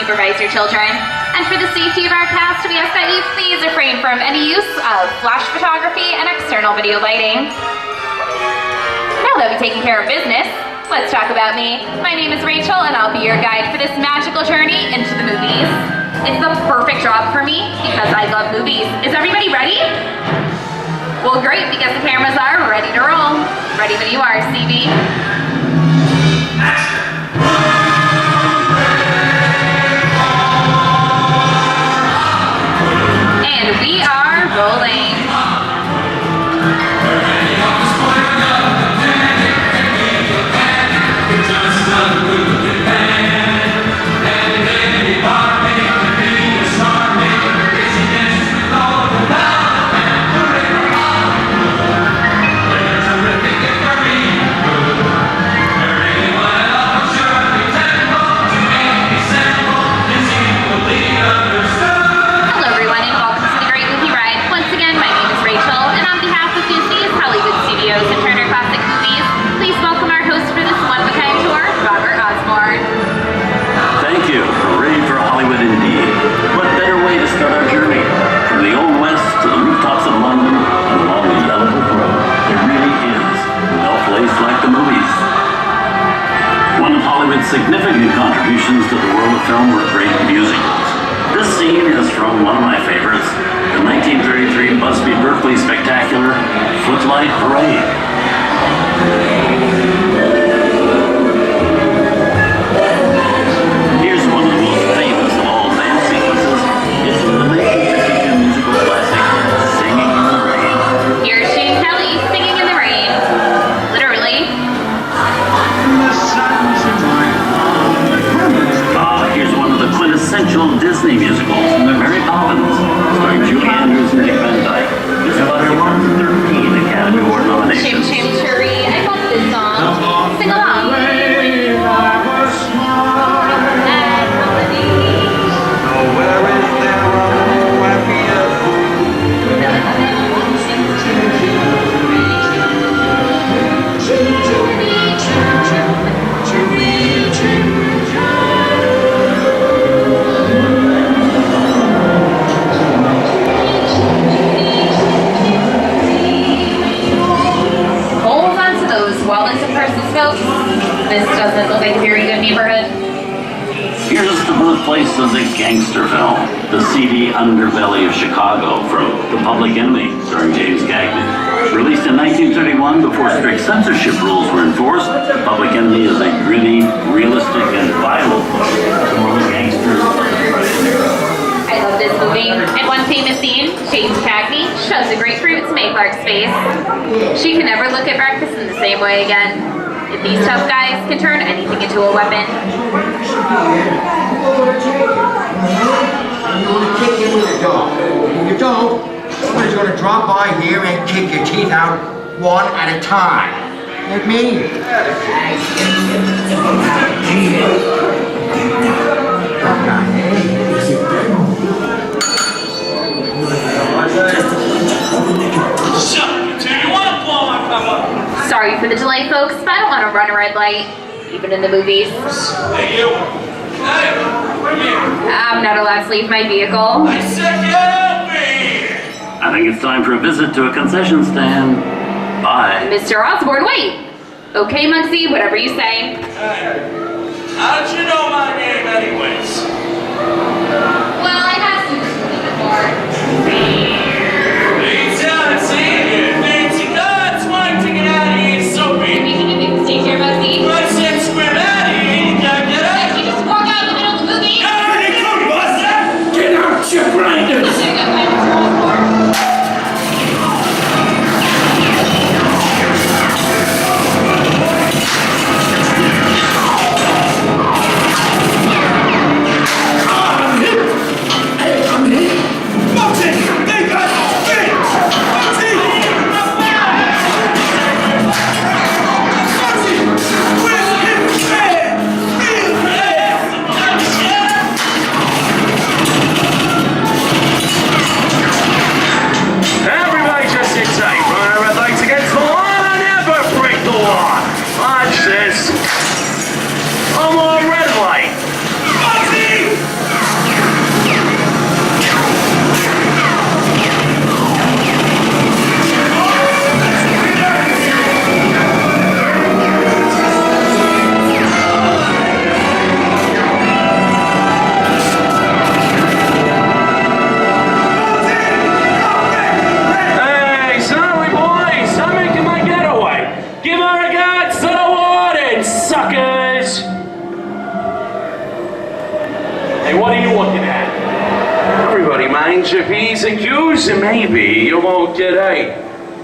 supervise your children. And for the safety of our cast, we ask that you please refrain from any use of flash photography and external video lighting. Now that we've taken care of business, let's talk about me. My name is Rachel, and I'll be your guide for this magical journey into the movies. It's the perfect job for me because I love movies. Is everybody ready? Well, great, because the cameras are ready to roll. Ready when you are, CB. And we are rolling. Significant contributions to the world of film were great musicals. This scene is from one of my favorites, the 1933 Busby Berkeley spectacular, Footlight Parade. Here's one of the most famous of all dance sequences. It's from the 1952 musical classic, Singing in the Rain. Here's Shane Kelly singing in the rain. Literally. Here's one of the quintessential Disney musicals, Mary Poppins, starring Julie Andrews and Dick Van Dyke. This classic won 13 Academy Award nominations. Chim Chim Cherry, I love this song. Sing along. This doesn't look like a very good neighborhood. Here's the birthplace of the gangster film, the seedy underbelly of Chicago, from The Public Enemy, starring James Cagney. Released in 1931 before strict censorship rules were enforced, Public Enemy is a gritty, realistic, and violent look at one of the gangsters of the I love this movie. In one famous scene, James Cagney shoves a grapefruit to Mae Clark's face. She can never look at breakfast in the same way again. If these tough guys can turn anything into a weapon. I'm going to kick you with a dog. If you don't, somebody's going to drop by here and kick your teeth out one at a time. Like me. Sorry for the delay, folks, but I don't want to run a red light, even in the movies. Hey, you! Hey! Come here! I'm not allowed to leave my vehicle. I said get me! I think it's time for a visit to a concession stand. Bye. Mr. Osborne, wait! Okay, Muggsy, whatever you say. Hey, how did you know my name anyways? Well, I have seen this movie before. Fancy, I've seen it. Fancy nuts, one ticket out of here, so big. Maybe you can give me the stage here, Muggsy. I said square out of here, you can't get out. You just walk out in the middle of the movie. Hey, come Buster! Get out your grinders! There you go, Mr. Osborne. And if he's accusing, maybe you won't get out.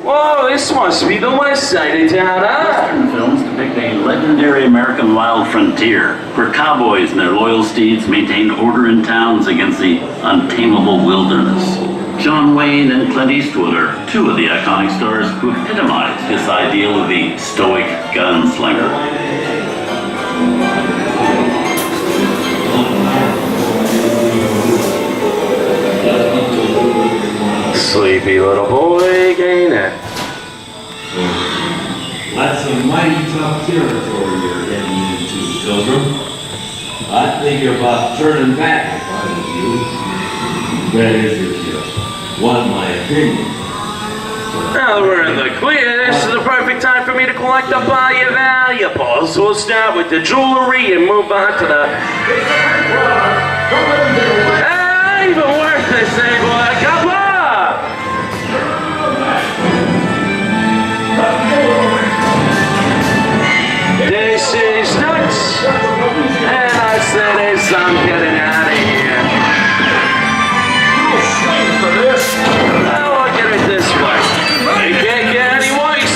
Whoa, this must be the west side of town, huh? Western films depict a legendary American wild frontier where cowboys and their loyal steeds maintained order in towns against the untamable wilderness. John Wayne and Clint Eastwood are two of the iconic stars who epitomize this ideal of the stoic gunslinger. Sleepy little boy, ain't it? That's some mighty tough territory you're heading into, Pilgrim. I'd think about turning back if I was you. That is, if you want my opinion. Now that we're in the clear, this is the perfect time for me to collect up all your valuables. We'll start with the jewelry and move on to the... even worse, they say, boy. Come on! This is nuts! And I said this, I'm getting out of here. No shame for this. Now look at it this way. You can't get any worse.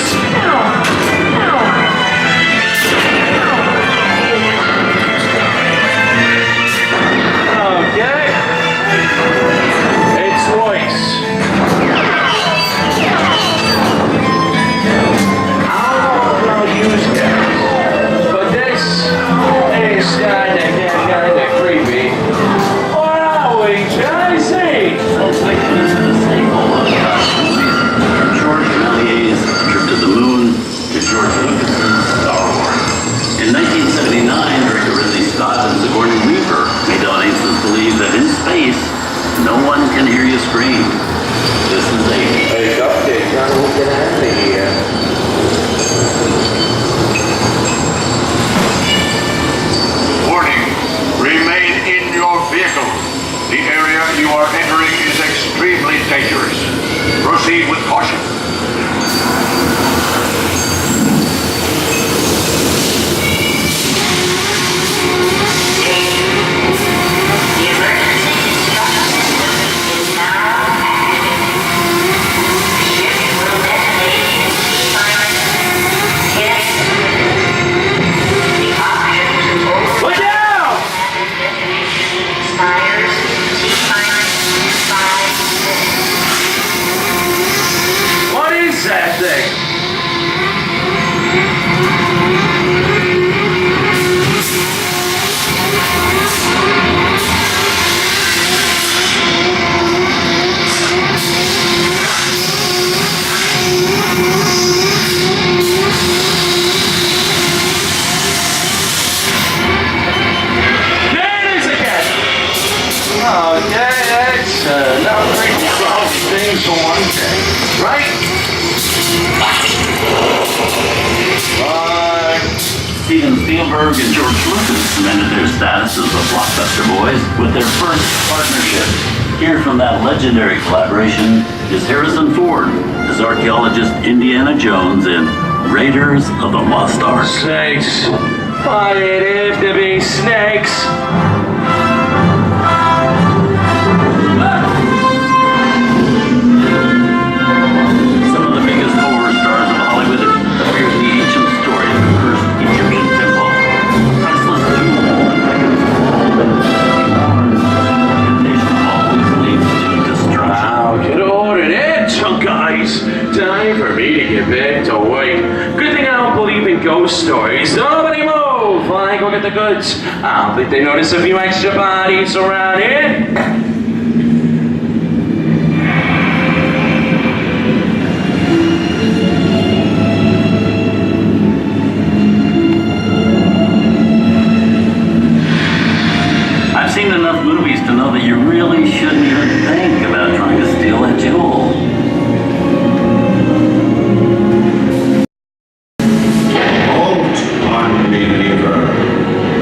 Okay. It's worse. I'll use this. But this is kinda creepy. What are we, Jesse? Science fiction is the staple of movies, from George Méliès's Trip to the Moon to George Lucas's Star Wars. In 1979, director Ridley Scott and Sigourney Weaver made audiences believe that in space, no one can hear you scream. This is a Hey, Cupcake, trying to get out of here. Warning, remain in your vehicles. The area you are entering is extremely dangerous. Proceed with caution. The emergency instruction system is now activated. The ship will detonate in T-minus 10 seconds. The option to override Look out! detonation expires T-minus 5 minutes. What is that thing? There it is again! Okay, that's enough to solve things for one day, right? Steven Spielberg and George Lucas cemented their status as the blockbuster boys with their first partnership. Here from that legendary collaboration is Harrison Ford as archaeologist Indiana Jones in Raiders of the Lost Ark. Snakes. Why did it have to be snakes? Some of the biggest horror stars of Hollywood appear in the ancient story of the first Egyptian temple. Priceless jewel and always leads to destruction. Wow, get ordered it, so guys. Time for me to get back to work. Good thing I don't believe in ghost stories. Nobody move while I go get the goods. I don't think they notice a few extra bodies around here. I've seen enough movies to know that you really shouldn't even think about trying to steal a jewel. Don't, unbeliever.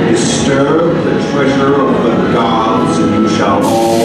Disturb the treasure of the gods and you shall all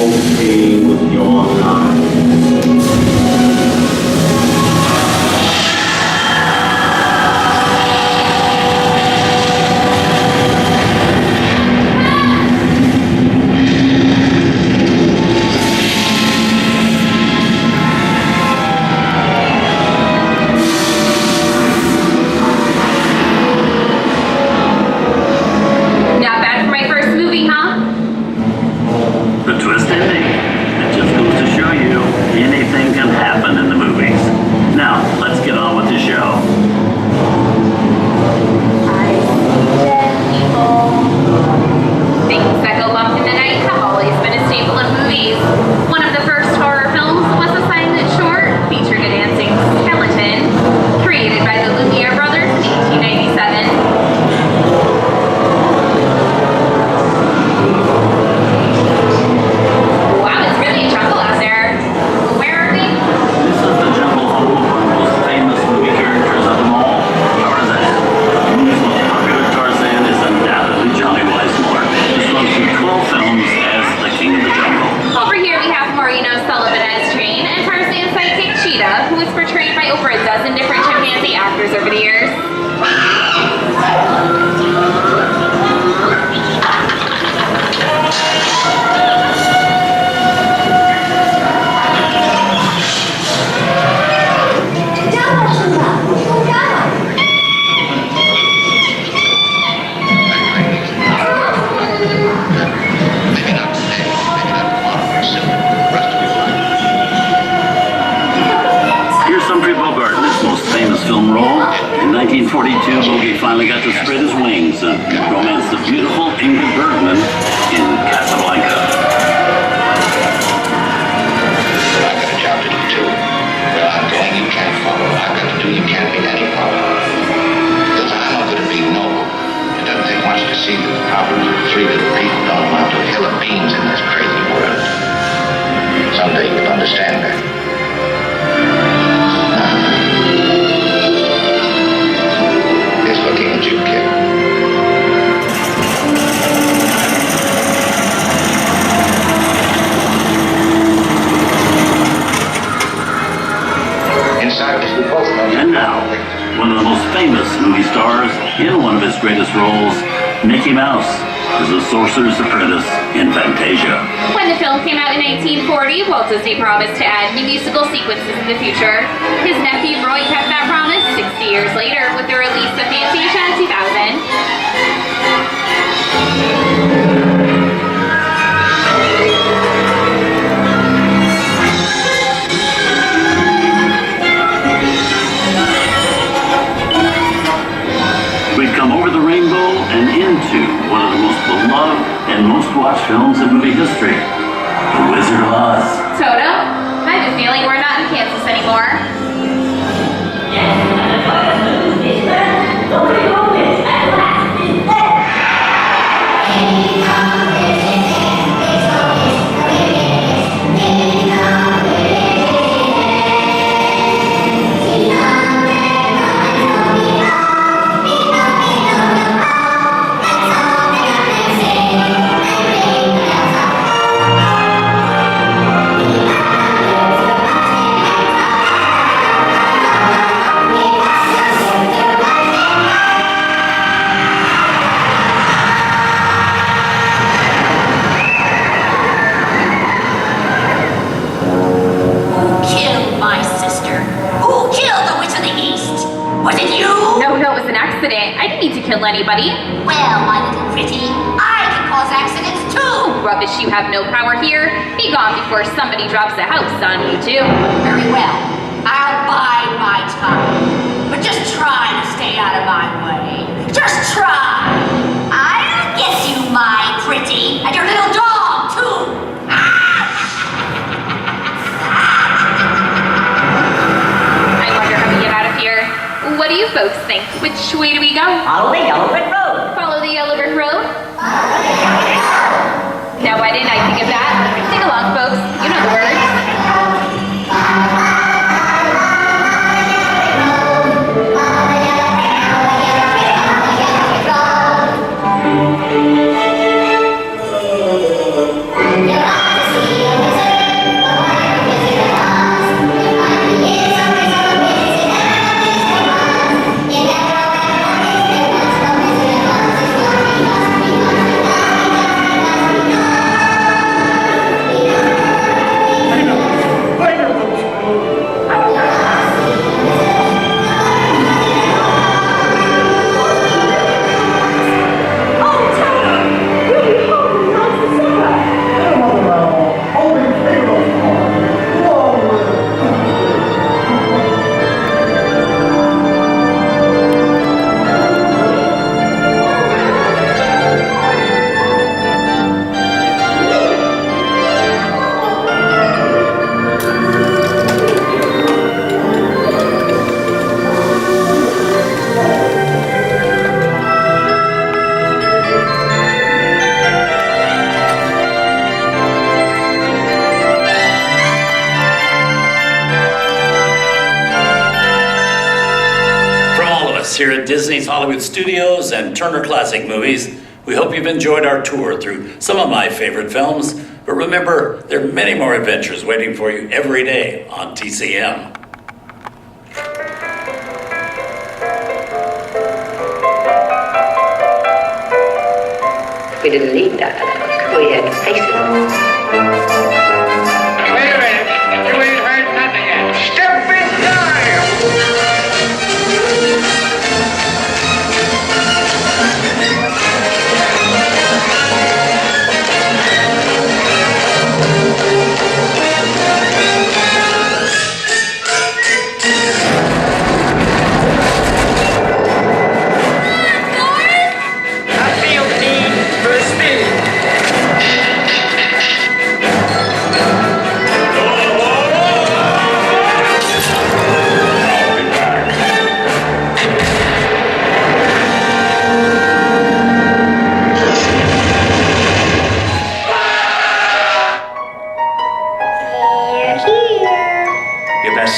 over the years. Film role. In 1942, Bogey finally got to spread his wings and romance the beautiful Ingrid Bergman in Casablanca. I've got a job to do too. Where I'm going, you can't follow. I've got to do, you can't be any problem. Because I'm not going to be noble. It doesn't take much to see that the problems of three little people don't amount to a hill of beans in this crazy world. Someday you'll understand that. Looking at you, kid. Inside this, we both know. And now, one of the most famous movie stars in one of his greatest roles, Mickey Mouse, is the Sorcerer's Apprentice in Fantasia. When the film came out in 1940, Walt Disney promised to add new musical sequences in the future. His nephew Roy kept that promise 60 years later with the release of Fantasia in 2000. We've come over the rainbow and into one of the most beloved and most watched films in movie history, The Wizard of Oz. Toto, I have a feeling we're not in Kansas anymore. Anybody? Well, my little pretty, I can cause accidents too. Rubbish, you have no power here. Be gone before somebody drops a house on you too. Very well. I'll bide my time. But just try to stay out of my way. Just try. I'll get you, my pretty. And your little dog too. I wonder how we get out of here. What do you folks think? Which way do we go? Follow the yellow brick road. Follow the yellow brick road? Now, why didn't I think of that? Sing along, folks. You know the words. Here at Disney's Hollywood Studios and Turner Classic Movies, we hope you've enjoyed our tour through some of my favorite films, but remember, there are many more adventures waiting for you every day on TCM. We didn't need dialogue. We had faces. Wait a minute. You ain't heard nothing yet. Step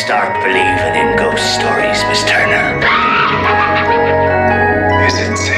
Start believing in ghost stories, Miss Turner. Is it safe?